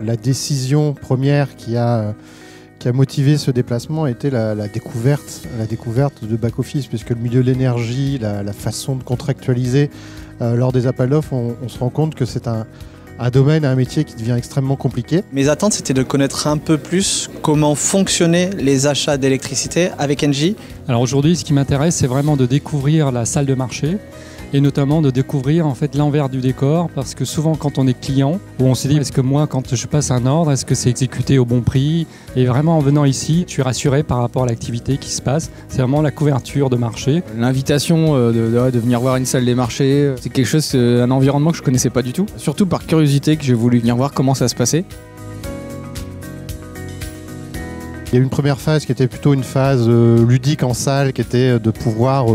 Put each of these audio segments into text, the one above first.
La décision première qui a motivé ce déplacement était la découverte de back-office, puisque le milieu de l'énergie, la façon de contractualiser lors des appels d'offres, on se rend compte que c'est un domaine, un métier qui devient extrêmement compliqué. Mes attentes, c'était de connaître un peu plus comment fonctionnaient les achats d'électricité avec Engie. Alors aujourd'hui, ce qui m'intéresse, c'est vraiment de découvrir la salle de marché et notamment de découvrir en fait l'envers du décor, parce que souvent quand on est client, on se dit est-ce que moi quand je passe un ordre, est-ce que c'est exécuté au bon prix? Et vraiment en venant ici, je suis rassuré par rapport à l'activité qui se passe. C'est vraiment la couverture de marché. L'invitation de venir voir une salle des marchés, c'est quelque chose, un environnement que je connaissais pas du tout. Surtout par curiosité que j'ai voulu venir voir comment ça se passait. Il y a eu une première phase qui était plutôt une phase ludique en salle, qui était de pouvoir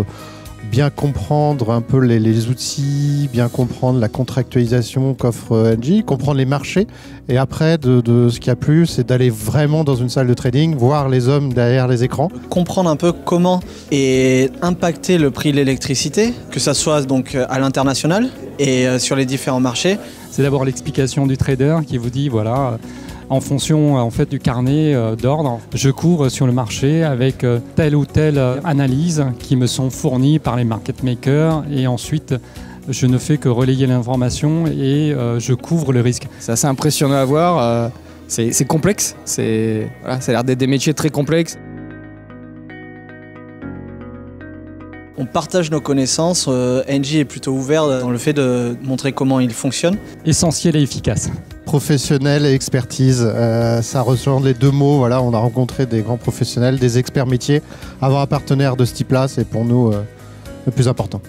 bien comprendre un peu les outils, bien comprendre la contractualisation qu'offre Engie, comprendre les marchés. Et après, de ce qui a plu, c'est d'aller vraiment dans une salle de trading, voir les hommes derrière les écrans. Comprendre un peu comment est impacté le prix de l'électricité, que ça soit donc à l'international et sur les différents marchés. C'est d'abord l'explication du trader qui vous dit voilà, en fonction en fait, du carnet d'ordre, je couvre sur le marché avec telle ou telle analyse qui me sont fournies par les market makers, et ensuite je ne fais que relayer l'information et je couvre le risque. C'est assez impressionnant à voir, c'est complexe, ça a l'air d'être des métiers très complexes. On partage nos connaissances, Engie est plutôt ouvert dans le fait de montrer comment il fonctionne. Essentiel et efficace. Professionnel et expertise, ça rejoint les deux mots. Voilà, on a rencontré des grands professionnels, des experts métiers. Avoir un partenaire de ce type-là, c'est pour nous le plus important.